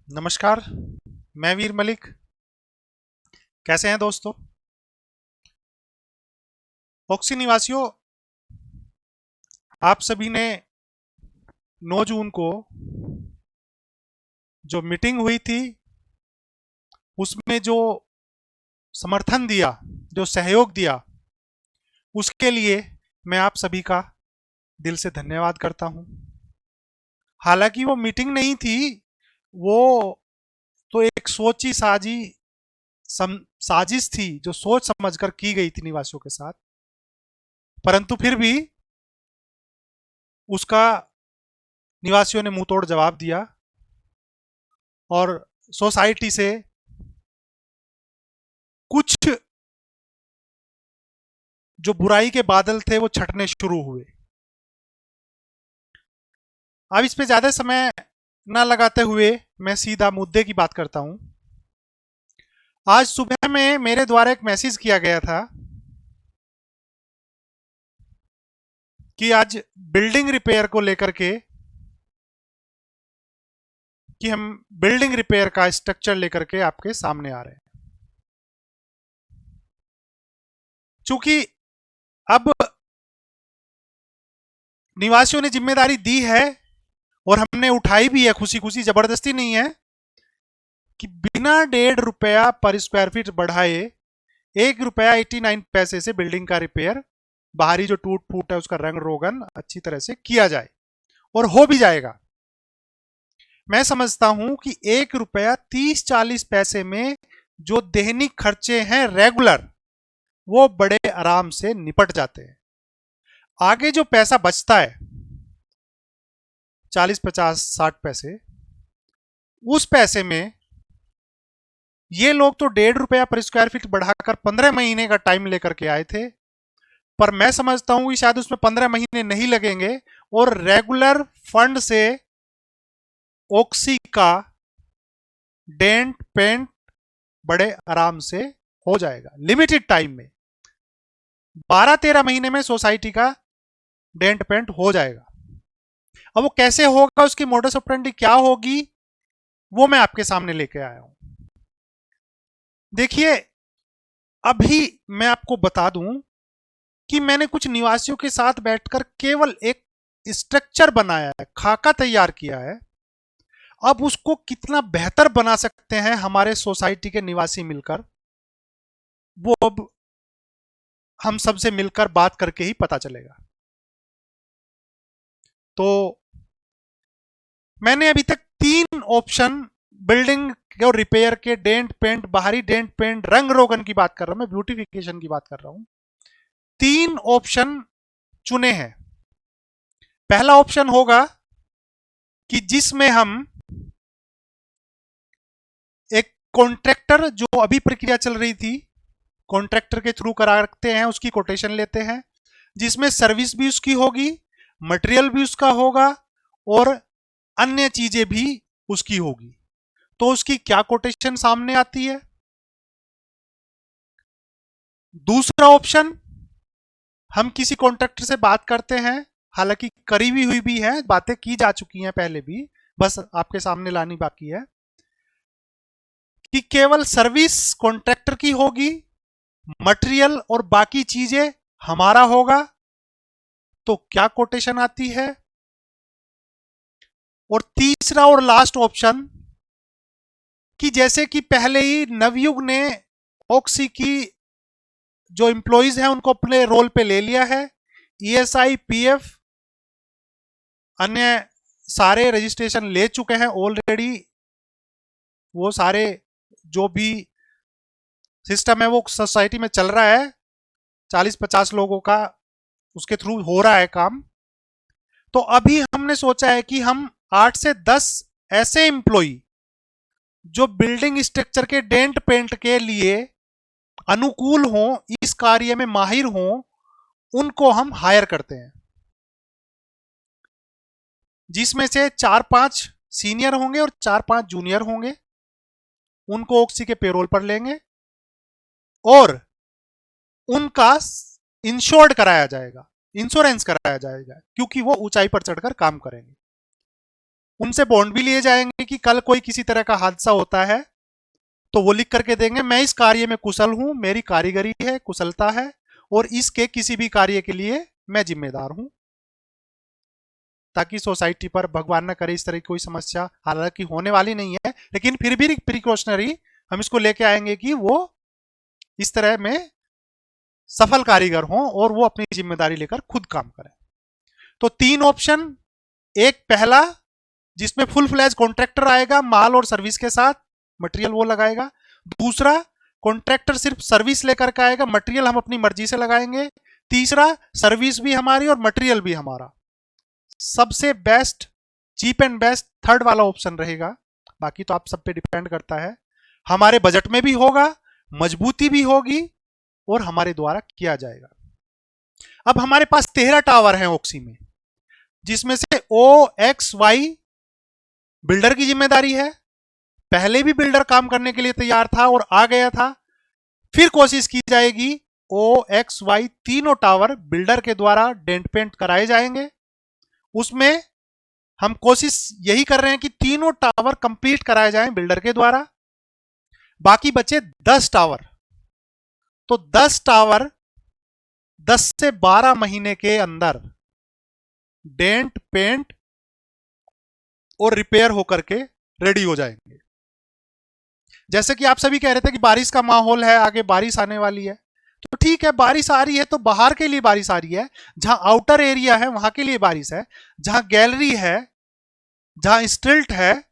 नमस्कार। मैं वीर मलिक। कैसे हैं दोस्तों? ऑक्सी निवासियों, आप सभी ने 9 जून को जो मीटिंग हुई थी उसमें जो समर्थन दिया, जो सहयोग दिया, उसके लिए मैं आप सभी का दिल से धन्यवाद करता हूं। हालांकि वो मीटिंग नहीं थी, वो तो एक सोची साजी साजिश थी जो सोच समझकर की गई थी निवासियों के साथ। परंतु फिर भी उसका निवासियों ने मुंह तोड़ जवाब दिया और सोसाइटी से कुछ जो बुराई के बादल थे वो छटने शुरू हुए। अब इस पे ज्यादा समय ना लगाते हुए मैं सीधा मुद्दे की बात करता हूं। आज सुबह में मेरे द्वारा एक मैसेज किया गया था कि आज बिल्डिंग रिपेयर को लेकर के, कि हम बिल्डिंग रिपेयर का स्ट्रक्चर लेकर के आपके सामने आ रहे हैं। चूंकि अब निवासियों ने जिम्मेदारी दी है और हमने उठाई भी है, खुशी खुशी, जबरदस्ती नहीं है, कि बिना 1.5 रुपया पर स्क्वायर फीट बढ़ाए 1 रुपया 89 पैसे से बिल्डिंग का रिपेयर, बाहरी जो टूट फूट है उसका रंग रोगन अच्छी तरह से किया जाए, और हो भी जाएगा। मैं समझता हूं कि 1 रुपया 30-40 पैसे में जो दैनिक खर्चे हैं रेगुलर, वो बड़े आराम से निपट जाते हैं। आगे जो पैसा बचता है 40-50-60 पैसे, उस पैसे में ये लोग तो 1.5 रुपया पर स्क्वायर फीट बढ़ाकर 15 महीने का टाइम लेकर के आए थे, पर मैं समझता हूं कि शायद उसमें 15 महीने नहीं लगेंगे और रेगुलर फंड से ऑक्सी का डेंट पेंट बड़े आराम से हो जाएगा लिमिटेड टाइम में। 12-13 महीने में सोसाइटी का डेंट पेंट हो जाएगा। अब वो कैसे होगा, उसकी मोडस ऑपरेंडी क्या होगी, वो मैं आपके सामने लेके आया हूं। देखिए, अभी मैं आपको बता दूं कि मैंने कुछ निवासियों के साथ बैठकर केवल एक स्ट्रक्चर बनाया है, खाका तैयार किया है। अब उसको कितना बेहतर बना सकते हैं हमारे सोसाइटी के निवासी मिलकर, वो अब हम सबसे मिलकर बात करके ही पता चलेगा। तो मैंने अभी तक 3 ऑप्शन, बिल्डिंग और रिपेयर के, डेंट पेंट, बाहरी डेंट पेंट, रंग रोगन की बात कर रहा हूं, मैं ब्यूटिफिकेशन की बात कर रहा हूं, 3 ऑप्शन चुने हैं। पहला ऑप्शन होगा कि जिसमें हम एक कॉन्ट्रैक्टर, जो अभी प्रक्रिया चल रही थी, कॉन्ट्रैक्टर के थ्रू कराते हैं, उसकी कोटेशन लेते हैं, जिसमें सर्विस भी उसकी होगी, मटेरियल भी उसका होगा और अन्य चीजें भी उसकी होगी। तो उसकी क्या कोटेशन सामने आती है? दूसरा ऑप्शन, हम किसी कॉन्ट्रैक्टर से बात करते हैं, हालांकि करी हुई भी है, बातें की जा चुकी हैं पहले भी, बस आपके सामने लानी बाकी है, कि केवल सर्विस कॉन्ट्रैक्टर की होगी, मटेरियल और बाकी चीजें हमारा होगा। तो क्या कोटेशन आती है? और तीसरा और लास्ट ऑप्शन, कि जैसे कि पहले ही नवयुग ने ऑक्सी की जो एम्प्लॉइज हैं उनको अपने रोल पे ले लिया है, ईएसआई, पीएफ, अन्य सारे रजिस्ट्रेशन ले चुके हैं ऑलरेडी, वो सारे जो भी सिस्टम है वो सोसाइटी में चल रहा है, 40-50 लोगों का उसके थ्रू हो रहा है काम। तो अभी हमने सोचा है कि हम 8 से 10 ऐसे एम्प्लॉई जो बिल्डिंग स्ट्रक्चर के डेंट पेंट के लिए अनुकूल हों, इस कार्य में माहिर हों, उनको हम हायर करते हैं, जिसमें से 4-5 सीनियर होंगे और 4-5 जूनियर होंगे। उनको ऑक्सी के पेरोल पर लेंगे और उनका इंश्योर्ड कराया जाएगा, इंश्योरेंस कराया जाएगा, क्योंकि वो ऊंचाई पर चढ़कर काम करेंगे। उनसे बॉन्ड भी लिए जाएंगे कि कल कोई किसी तरह का हादसा होता है तो वो लिख करके देंगे, मैं इस कार्य में कुशल हूं, मेरी कारीगरी है, कुशलता है, और इसके किसी भी कार्य के लिए मैं जिम्मेदार हूं, ताकि सोसाइटी पर भगवान न करे इस तरह की कोई समस्या, हालांकि होने वाली नहीं है, लेकिन फिर भी प्रिकॉशनरी हम इसको लेके आएंगे कि वो इस तरह में सफल कारीगर हों और वो अपनी जिम्मेदारी लेकर खुद काम करें। तो 3 ऑप्शन, एक पहला जिसमें फुल फ्लैज कॉन्ट्रैक्टर आएगा माल और सर्विस के साथ, मटेरियल वो लगाएगा। दूसरा, कॉन्ट्रैक्टर सिर्फ सर्विस लेकर के आएगा, मटेरियल हम अपनी मर्जी से लगाएंगे। तीसरा, सर्विस भी हमारी और मटेरियल भी हमारा। सबसे best, cheap and best third वाला ऑप्शन रहेगा, बाकी तो आप सब पे डिपेंड करता है। हमारे बजट में भी होगा, मजबूती भी होगी और हमारे द्वारा किया जाएगा। अब हमारे पास 13 टावर हैं ऑक्सी में, जिसमें से OXY बिल्डर की जिम्मेदारी है। पहले भी बिल्डर काम करने के लिए तैयार था और आ गया था, फिर कोशिश की जाएगी OXY तीनों टावर बिल्डर के द्वारा डेंट पेंट कराए जाएंगे। उसमें हम कोशिश यही कर रहे हैं कि तीनों टावर कंप्लीट कराए जाएं बिल्डर के द्वारा। बाकी बचे 10 टावर, तो 10 टावर 10 से 12 महीने के अंदर डेंट पेंट और रिपेयर होकर के रेडी हो जाएंगे। जैसे कि आप सभी कह रहे थे कि बारिश का माहौल है, आगे बारिश आने वाली है, तो ठीक है, बारिश आ रही है तो बाहर के लिए बारिश आ रही है, जहां आउटर एरिया है वहां के लिए बारिश है, जहां गैलरी है, जहां स्टिल्ट है,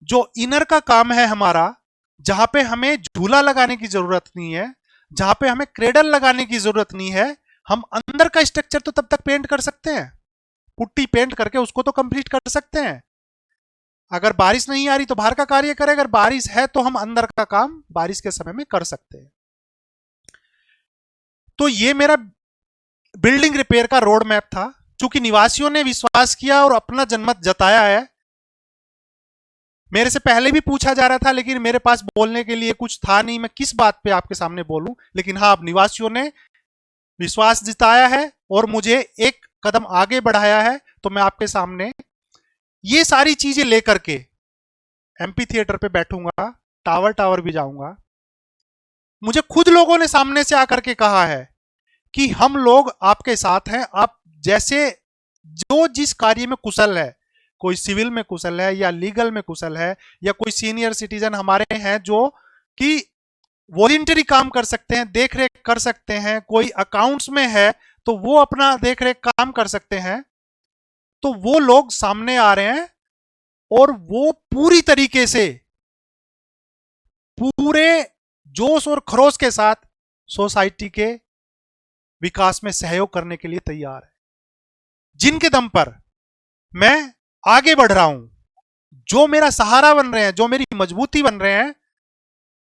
जो इनर का काम है हमारा, जहां पे हमें झूला लगाने की जरूरत नहीं है, जहां पे हमें क्रेडल लगाने की जरूरत नहीं है, हम अंदर का स्ट्रक्चर तो तब तक पेंट कर सकते हैं, पुट्टी पेंट करके उसको तो कंप्लीट कर सकते हैं। अगर बारिश नहीं आ रही तो बाहर का कार्य करें, अगर बारिश है तो हम अंदर का काम बारिश के समय में कर सकते हैं। तो ये मेरा बिल्डिंग रिपेयर का रोड मैप था। चूंकि निवासियों ने विश्वास किया और अपना जनमत जताया है, मेरे से पहले भी पूछा जा रहा था लेकिन मेरे पास बोलने के लिए कुछ था नहीं, मैं किस बात पे आपके सामने बोलूं, लेकिन हाँ, अब निवासियों ने विश्वास जताया है और मुझे एक कदम आगे बढ़ाया है, तो मैं आपके सामने ये सारी चीजें लेकर के एमपी थिएटर पे बैठूंगा, टावर टावर भी जाऊंगा। मुझे खुद लोगों ने सामने से आकर के कहा है कि हम लोग आपके साथ हैं, आप जैसे जो जिस कार्य में कुशल है, कोई सिविल में कुशल है या लीगल में कुशल है, या कोई सीनियर सिटीजन हमारे हैं जो कि वॉलंटरी काम कर सकते हैं, देख रेख कर सकते हैं, कोई अकाउंट्स में है तो वो अपना देख रेख काम कर सकते हैं, तो वो लोग सामने आ रहे हैं और वो पूरी तरीके से पूरे जोश और खरोश के साथ सोसाइटी के विकास में सहयोग करने के लिए तैयार है, जिनके दम पर मैं आगे बढ़ रहा हूं, जो मेरा सहारा बन रहे हैं, जो मेरी मजबूती बन रहे हैं,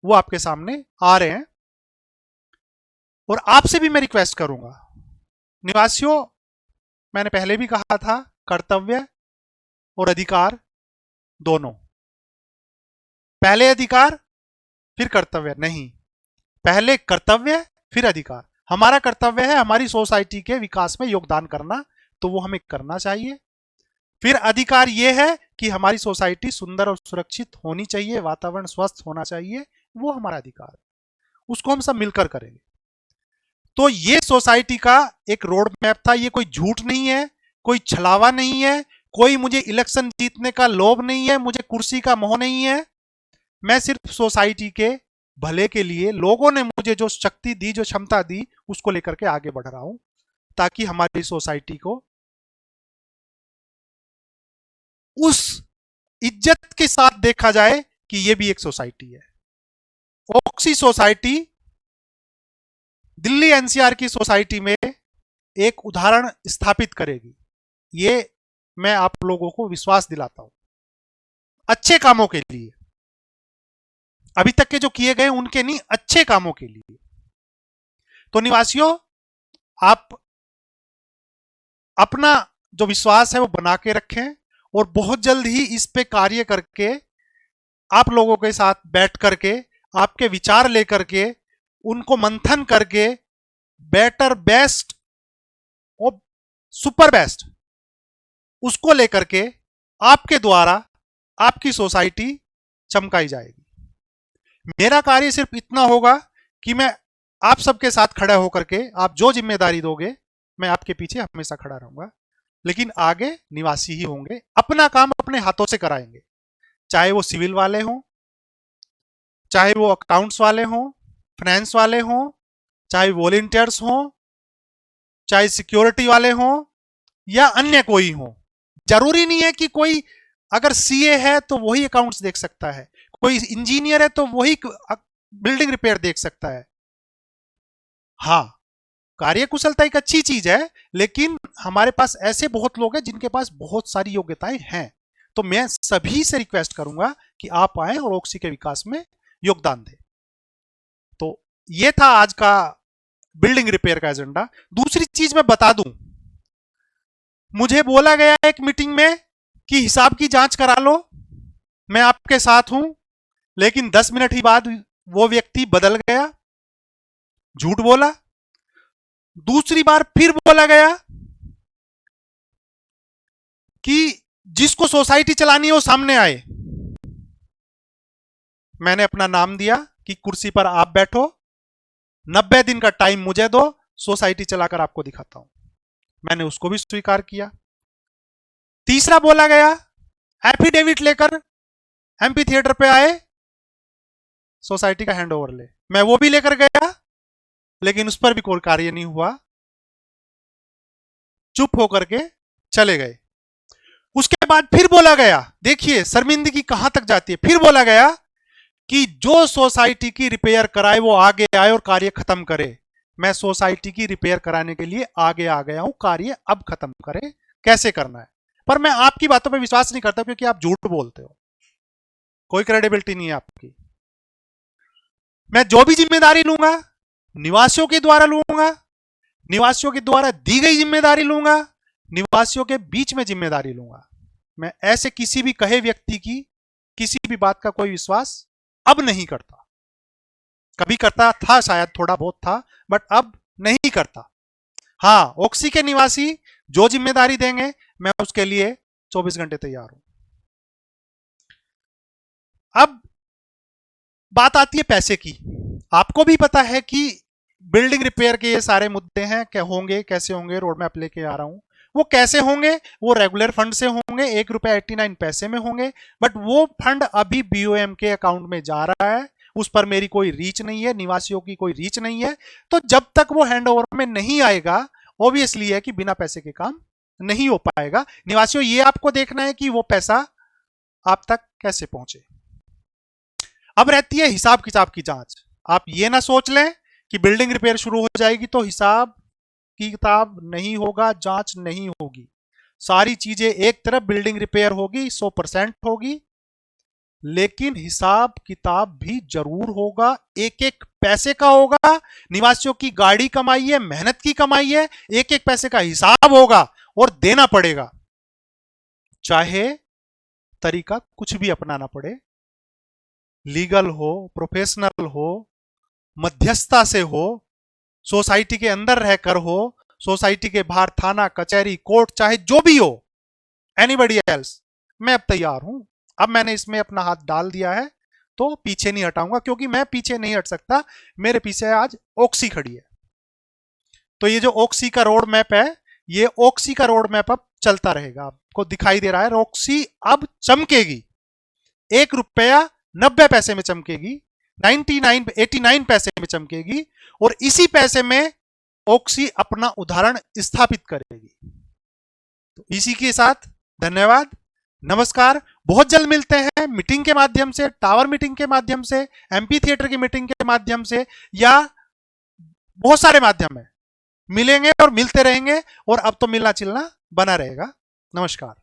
वो आपके सामने आ रहे हैं। और आपसे भी मैं रिक्वेस्ट करूंगा, निवासियों, मैंने पहले भी कहा था, कर्तव्य और अधिकार दोनों, पहले अधिकार फिर कर्तव्य नहीं, पहले कर्तव्य फिर अधिकार। हमारा कर्तव्य है हमारी सोसाइटी के विकास में योगदान करना, तो वो हमें करना चाहिए। फिर अधिकार यह है कि हमारी सोसाइटी सुंदर और सुरक्षित होनी चाहिए, वातावरण स्वस्थ होना चाहिए, वो हमारा अधिकार है, उसको हम सब मिलकर करेंगे। तो ये सोसाइटी का एक रोड मैप था, ये कोई झूठ नहीं है, कोई छलावा नहीं है, कोई मुझे इलेक्शन जीतने का लोभ नहीं है, मुझे कुर्सी का मोह नहीं है। मैं सिर्फ सोसाइटी के भले के लिए, लोगों ने मुझे जो शक्ति दी, जो क्षमता दी, उसको लेकर के आगे बढ़ रहा हूं, ताकि हमारी सोसाइटी को उस इज्जत के साथ देखा जाए कि ये भी एक सोसाइटी है। ऑक्सी सोसाइटी दिल्ली एनसीआर की सोसाइटी में एक उदाहरण स्थापित करेगी, ये मैं आप लोगों को विश्वास दिलाता हूं, अच्छे कामों के लिए, अभी तक के जो किए गए उनके नहीं, अच्छे कामों के लिए। तो निवासियों, आप अपना जो विश्वास है वो बना के रखें और बहुत जल्द ही इस पे कार्य करके, आप लोगों के साथ बैठ करके, आपके विचार लेकर के, उनको मंथन करके, बेटर बेस्ट और सुपर बेस्ट उसको लेकर के आपके द्वारा आपकी सोसाइटी चमकाई जाएगी। मेरा कार्य सिर्फ इतना होगा कि मैं आप सबके साथ खड़ा होकर के आप जो जिम्मेदारी दोगे मैं आपके पीछे हमेशा खड़ा रहूंगा, लेकिन आगे निवासी ही होंगे, अपना काम अपने हाथों से कराएंगे, चाहे वो सिविल वाले हों, चाहे वो अकाउंट्स वाले हों, फाइनेंस वाले हों, चाहे वॉलंटियर्स हों, चाहे सिक्योरिटी वाले हों या अन्य कोई हो। जरूरी नहीं है कि कोई अगर सीए है तो वही अकाउंट्स देख सकता है, कोई इंजीनियर है तो वही बिल्डिंग रिपेयर देख सकता है। हाँ, कार्यकुशलता एक अच्छी चीज है, लेकिन हमारे पास ऐसे बहुत लोग हैं जिनके पास बहुत सारी योग्यताएं हैं। तो मैं सभी से रिक्वेस्ट करूंगा कि आप आए और ऑक्सी के विकास में योगदान दें। तो ये था आज का बिल्डिंग रिपेयर का एजेंडा। दूसरी चीज मैं बता दूं, मुझे बोला गया एक मीटिंग में कि हिसाब की जांच करा लो, मैं आपके साथ हूं, लेकिन 10 मिनट ही बाद वो व्यक्ति बदल गया, झूठ बोला। दूसरी बार फिर बोला गया कि जिसको सोसाइटी चलानी है वो सामने आए। मैंने अपना नाम दिया कि कुर्सी पर आप बैठो, 90 दिन का टाइम मुझे दो, सोसाइटी चलाकर आपको दिखाता हूं। मैंने उसको भी स्वीकार किया। तीसरा बोला गया एफिडेविट लेकर एमपी थिएटर पे आए, सोसाइटी का हैंडओवर ले। मैं वो भी लेकर गया, लेकिन उस पर भी कोई कार्य नहीं हुआ, चुप होकर के चले गए। उसके बाद फिर बोला गया, देखिए शर्मिंदगी कहां तक जाती है, फिर बोला गया कि जो सोसाइटी की रिपेयर कराए वो आगे आए और कार्य खत्म करे। मैं सोसाइटी की रिपेयर कराने के लिए आगे आ गया हूं, कार्य अब खत्म करें, कैसे करना है। पर मैं आपकी बातों पे विश्वास नहीं करता क्योंकि आप झूठ बोलते हो, कोई क्रेडिबिलिटी नहीं है आपकी। मैं जो भी जिम्मेदारी लूंगा निवासियों के द्वारा लूंगा, निवासियों के द्वारा दी गई जिम्मेदारी लूंगा, निवासियों के बीच में जिम्मेदारी लूंगा। मैं ऐसे किसी भी कहे व्यक्ति की किसी भी बात का कोई विश्वास अब नहीं करता। कभी करता था, शायद थोड़ा बहुत था, बट अब नहीं करता। हाँ, ऑक्सी के निवासी जो जिम्मेदारी देंगे मैं उसके लिए 24 घंटे तैयार हूं। अब बात आती है पैसे की। आपको भी पता है कि बिल्डिंग रिपेयर के ये सारे मुद्दे हैं, क्या होंगे, कैसे होंगे, रोड मैप लेके आ रहा हूं। वो कैसे होंगे, वो रेगुलर फंड से होंगे, ₹1.89 में होंगे, बट वो फंड अभी बीओएम के अकाउंट में जा रहा है, उस पर मेरी कोई रीच नहीं है, निवासियों की कोई रीच नहीं है। तो जब तक वो हैंडओवर में नहीं आएगा, ऑब्वियसली है कि बिना पैसे के काम नहीं हो पाएगा। निवासियों, ये आपको देखना है कि वो पैसा आप तक कैसे पहुंचे। अब रहती है हिसाब किताब की जांच। आप ये ना सोच लें कि बिल्डिंग रिपेयर शुरू हो जाएगी तो हिसाब किताब नहीं होगा, जांच नहीं होगी। सारी चीजें एक तरफ, बिल्डिंग रिपेयर होगी, 100% होगी, लेकिन हिसाब किताब भी जरूर होगा, एक एक पैसे का होगा। निवासियों की गाड़ी कमाई है, मेहनत की कमाई है, एक एक पैसे का हिसाब होगा और देना पड़ेगा, चाहे तरीका कुछ भी अपनाना पड़े, लीगल हो, प्रोफेशनल हो, मध्यस्थता से हो, सोसाइटी के अंदर रहकर हो, सोसाइटी के बाहर थाना कचहरी कोर्ट चाहे जो भी हो, एनीबडी एल्स, मैं अब तैयार हूं। अब मैंने इसमें अपना हाथ डाल दिया है तो पीछे नहीं हटाऊंगा, क्योंकि मैं पीछे नहीं हट सकता। मेरे पीछे आज ऑक्सी खड़ी है। तो ये जो ऑक्सी का रोड मैप है, ये ऑक्सी का रोड मैप अब चलता रहेगा। आपको दिखाई दे रहा है, ऑक्सी अब चमकेगी, ₹1.90 में चमकेगी, 89 पैसे में चमकेगी, और इसी पैसे में ऑक्सी अपना उदाहरण स्थापित करेगी। तो इसी के साथ धन्यवाद, नमस्कार। बहुत जल्द मिलते हैं मीटिंग के माध्यम से, टावर मीटिंग के माध्यम से, एमपी थिएटर की मीटिंग के माध्यम से, या बहुत सारे माध्यम है, मिलेंगे और मिलते रहेंगे, और अब तो मिलना चिलना बना रहेगा। नमस्कार।